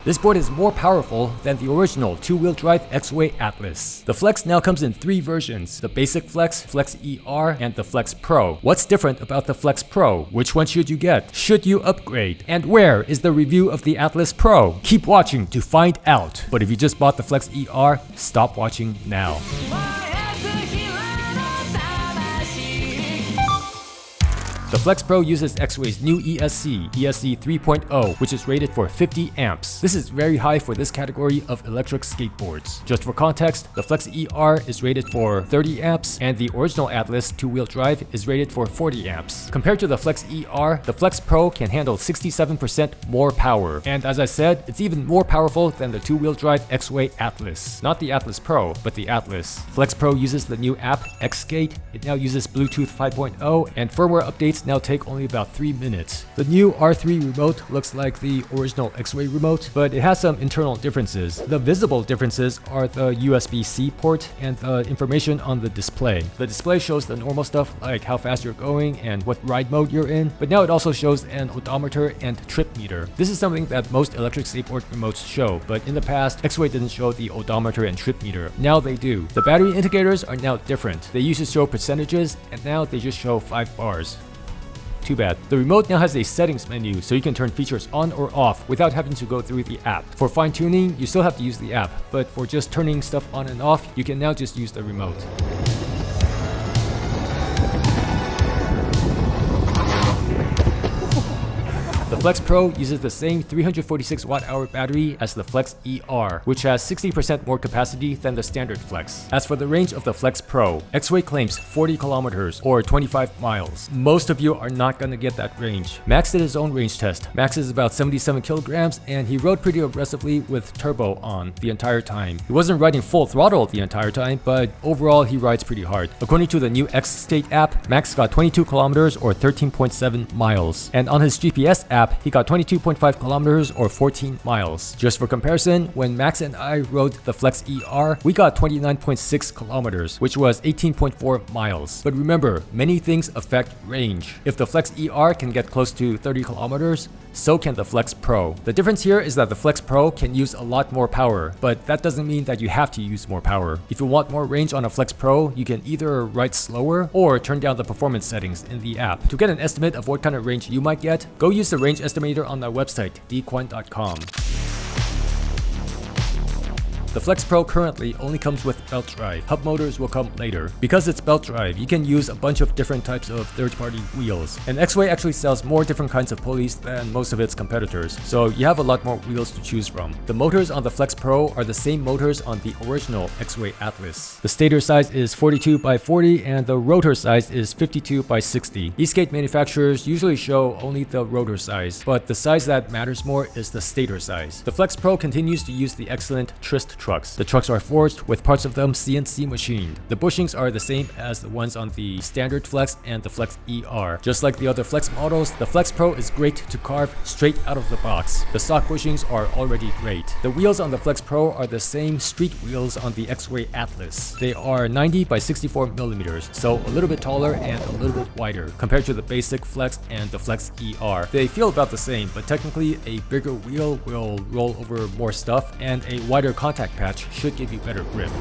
This board is more powerful than the original two-wheel drive Exway Atlas. The Flex now comes in 3 versions: the Basic Flex, Flex ER, and the Flex Pro. What's different about the Flex Pro? Which one should you get? Should you upgrade? And where is the review of the Atlas Pro? Keep watching to find out. But if you just bought the Flex ER, stop watching now. The Flex Pro uses Exway's new ESC 3.0, which is rated for 50 amps. This is very high for this category of electric skateboards. Just for context, the Flex ER is rated for 30 amps, and the original Atlas two-wheel drive is rated for 40 amps. Compared to the Flex ER, the Flex Pro can handle 67% more power. And as I said, it's even more powerful than the two-wheel drive Exway Atlas. Not the Atlas Pro, but the Atlas. Flex Pro uses the new app, Xskate. It now uses Bluetooth 5.0, and firmware updates now take only about 3 minutes. The new R3 remote looks like the original Exway remote, but it has some internal differences. The visible differences are the USB-C port and the information on the display. The display shows the normal stuff like how fast you're going and what ride mode you're in, but now it also shows an odometer and trip meter. This is something that most electric skateboard remotes show, but in the past, Exway didn't show the odometer and trip meter. Now they do. The battery indicators are now different. They used to show percentages, and now they just show 5 bars. Too bad. The remote now has a settings menu, so you can turn features on or off without having to go through the app. For fine-tuning, you still have to use the app, but for just turning stuff on and off, you can now just use the remote. The Flex Pro uses the same 346 watt-hour battery as the Flex ER, which has 60% more capacity than the standard Flex. As for the range of the Flex Pro, Exway claims 40 kilometers or 25 miles. Most of you are not gonna get that range. Max did his own range test. Max is about 77 kilograms, and he rode pretty aggressively with turbo on the entire time. He wasn't riding full throttle the entire time, but overall he rides pretty hard. According to the new Xskate app, Max got 22 kilometers or 13.7 miles. And on his GPS app, he got 22.5 kilometers or 14 miles. Just for comparison, when Max and I rode the Flex ER, we got 29.6 kilometers, which was 18.4 miles. But remember, many things affect range. If the Flex ER can get close to 30 kilometers, so can the Flex Pro. The difference here is that the Flex Pro can use a lot more power, but that doesn't mean that you have to use more power. If you want more range on a Flex Pro, you can either ride slower or turn down the performance settings in the app. To get an estimate of what kind of range you might get, go use the range estimator on our website, dkwan.com. The Flex Pro currently only comes with belt drive. Hub motors will come later. Because it's belt drive, you can use a bunch of different types of third-party wheels. And Exway actually sells more different kinds of pulleys than most of its competitors, so you have a lot more wheels to choose from. The motors on the Flex Pro are the same motors on the original Exway Atlas. The stator size is 42 by 40 and the rotor size is 52 by 60. E-skate manufacturers usually show only the rotor size, but the size that matters more is the stator size. The Flex Pro continues to use the excellent Trist trucks. The trucks are forged with parts of them CNC machined. The bushings are the same as the ones on the standard Flex and the Flex ER. Just like the other Flex models, the Flex Pro is great to carve straight out of the box. The stock bushings are already great. The wheels on the Flex Pro are the same street wheels on the Exway Atlas. They are 90 by 64 millimeters, so a little bit taller and a little bit wider compared to the basic Flex and the Flex ER. They feel about the same, but technically a bigger wheel will roll over more stuff, and a wider contact patch should give you better grip.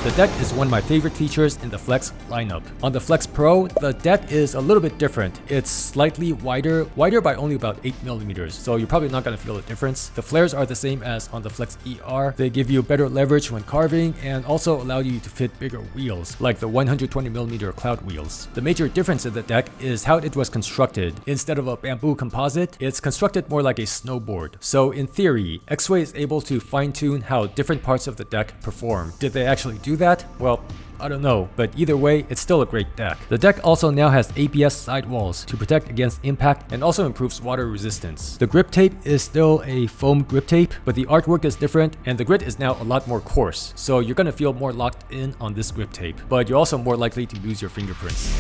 The deck is one of my favorite features in the Flex lineup. On the Flex Pro, the deck is a little bit different. It's slightly wider by only about 8 millimeters, so you're probably not going to feel the difference. The flares are the same as on the Flex ER. They give you better leverage when carving and also allow you to fit bigger wheels, like the 120 millimeter cloud wheels. The major difference in the deck is how it was constructed. Instead of a bamboo composite, it's constructed more like a snowboard. So in theory, Exway is able to fine-tune how different parts of the deck perform. Did they actually do that? Well, I don't know, but either way, it's still a great deck. The deck also now has ABS sidewalls to protect against impact and also improves water resistance. The grip tape is still a foam grip tape, but the artwork is different and the grit is now a lot more coarse, so you're gonna feel more locked in on this grip tape, but you're also more likely to lose your fingerprints.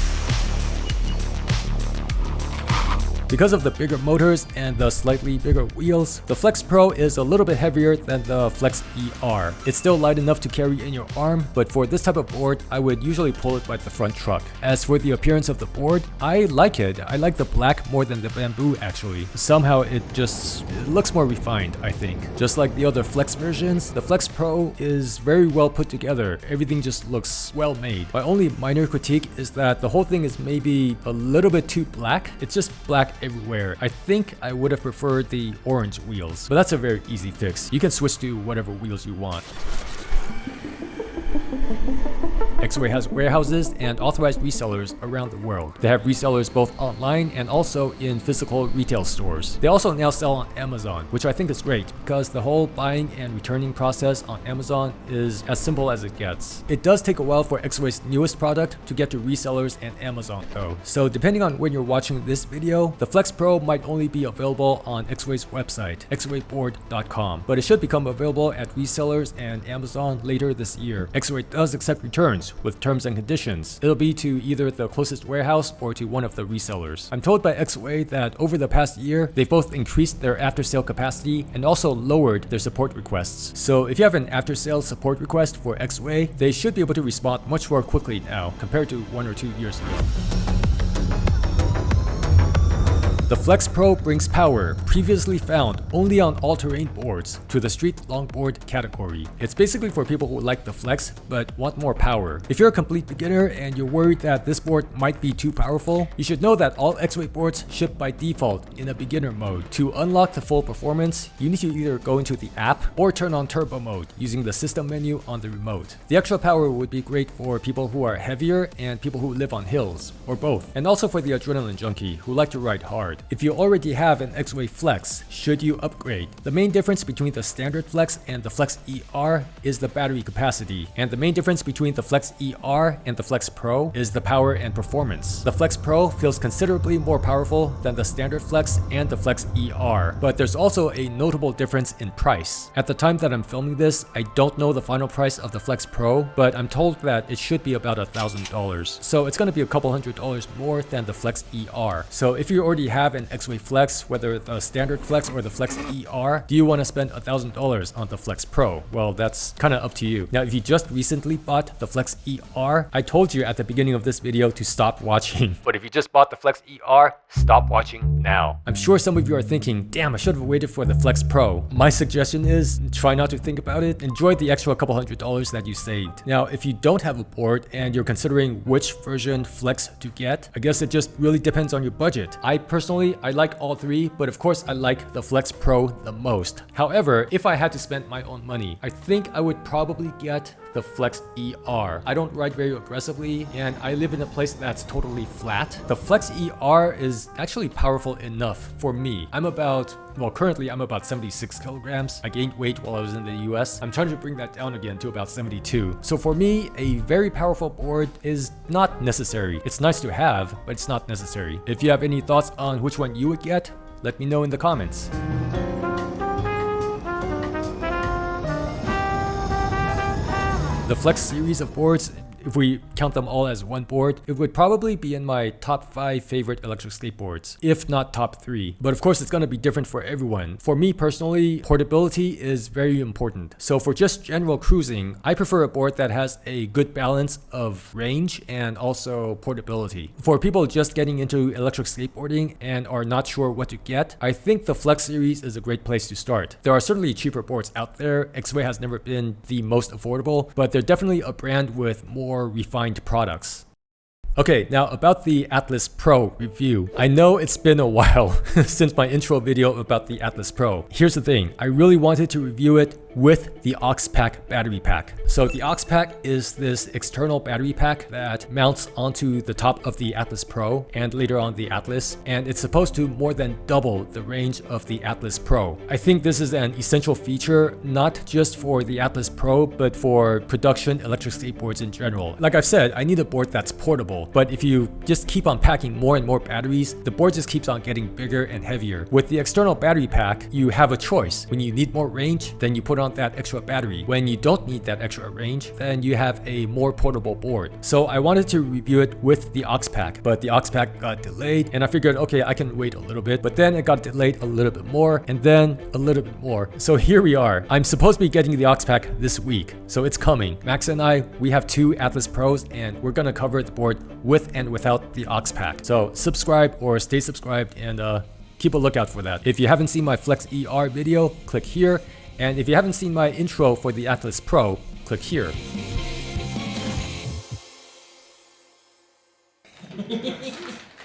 Because of the bigger motors and the slightly bigger wheels, the Flex Pro is a little bit heavier than the Flex ER. It's still light enough to carry in your arm, but for this type of board, I would usually pull it by the front truck. As for the appearance of the board, I like it. I like the black more than the bamboo actually. Somehow it looks more refined, I think. Just like the other Flex versions, the Flex Pro is very well put together. Everything just looks well made. My only minor critique is that the whole thing is maybe a little bit too black. It's just black everywhere. I think I would have preferred the orange wheels, but that's a very easy fix. You can switch to whatever wheels you want. Exway has warehouses and authorized resellers around the world. They have resellers both online and also in physical retail stores. They also now sell on Amazon, which I think is great because the whole buying and returning process on Amazon is as simple as it gets. It does take a while for Exway's newest product to get to resellers and Amazon though. So depending on when you're watching this video, the Flex Pro might only be available on Exway's website, exwayboard.com, but it should become available at resellers and Amazon later this year. Exway does accept returns with terms and conditions. It'll be to either the closest warehouse or to one of the resellers. I'm told by Exway that over the past year, they've both increased their after-sale capacity and also lowered their support requests. So if you have an after-sale support request for Exway, they should be able to respond much more quickly now compared to 1 or 2 years ago. The Flex Pro brings power previously found only on all-terrain boards to the street longboard category. It's basically for people who like the Flex but want more power. If you're a complete beginner and you're worried that this board might be too powerful, you should know that all Exway boards ship by default in a beginner mode. To unlock the full performance, you need to either go into the app or turn on turbo mode using the system menu on the remote. The extra power would be great for people who are heavier and people who live on hills, or both, and also for the adrenaline junkie who like to ride hard. If you already have an Exway Flex, should you upgrade? The main difference between the standard Flex and the Flex ER is the battery capacity, and the main difference between the Flex ER and the Flex Pro is the power and performance. The Flex Pro feels considerably more powerful than the standard Flex and the Flex ER, but there's also a notable difference in price. At the time that I'm filming this, I don't know the final price of the Flex Pro, but I'm told that it should be about $1,000. So it's going to be a couple $100 more than the Flex ER. So if you already have an Exway Flex, whether the standard Flex or the Flex ER, do you want to spend $1,000 on the Flex Pro? Well, that's kind of up to you. Now, if you just recently bought the Flex ER, I told you at the beginning of this video to stop watching. But if you just bought the Flex ER, stop watching now. I'm sure some of you are thinking, damn, I should have waited for the Flex Pro. My suggestion is try not to think about it. Enjoy the extra couple $100 that you saved. Now, if you don't have a board and you're considering which version Flex to get, I guess it just really depends on your budget. I personally like all three, but of course I like the Flex Pro the most. However, if I had to spend my own money, I think I would probably get the Flex ER. I don't ride very aggressively and I live in a place that's totally flat. The Flex ER is actually powerful enough for me. Currently I'm about 76 kilograms. I gained weight while I was in the US. I'm trying to bring that down again to about 72. So for me, a very powerful board is not necessary. It's nice to have, but it's not necessary. If you have any thoughts on which one you would get, let me know in the comments. The Flex series of boards, if we count them all as one board, it would probably be in my top 5 favorite electric skateboards, if not top 3. But of course, it's going to be different for everyone. For me personally, portability is very important. So for just general cruising, I prefer a board that has a good balance of range and also portability. For people just getting into electric skateboarding and are not sure what to get, I think the Flex series is a great place to start. There are certainly cheaper boards out there. Exway has never been the most affordable, but they're definitely a brand with more refined products. Okay, now about the Atlas Pro review. I know it's been a while since my intro video about the Atlas Pro. Here's the thing, I really wanted to review it with the aux pack battery pack. So the aux pack is this external battery pack that mounts onto the top of the Atlas Pro and later on the Atlas, and it's supposed to more than double the range of the Atlas Pro. I think this is an essential feature, not just for the Atlas Pro, but for production electric skateboards in general. Like I've said, I need a board that's portable. useful. But if you just keep on packing more and more batteries, the board just keeps on getting bigger and heavier. With the external battery pack, you have a choice. When you need more range, then you put on that extra battery. When you don't need that extra range, then you have a more portable board. So I wanted to review it with the aux pack, but the aux pack got delayed, and I figured, okay, I can wait a little bit, but then it got delayed a little bit more, and then a little bit more. So here we are. I'm supposed to be getting the aux pack this week, so it's coming. Max and I, we have 2 Atlas Pros, and we're gonna cover the board with and without the aux pack. So subscribe or stay subscribed, and keep a lookout for that. If you haven't seen my Flex ER video, click here, and if you haven't seen my intro for the Atlas Pro, click here.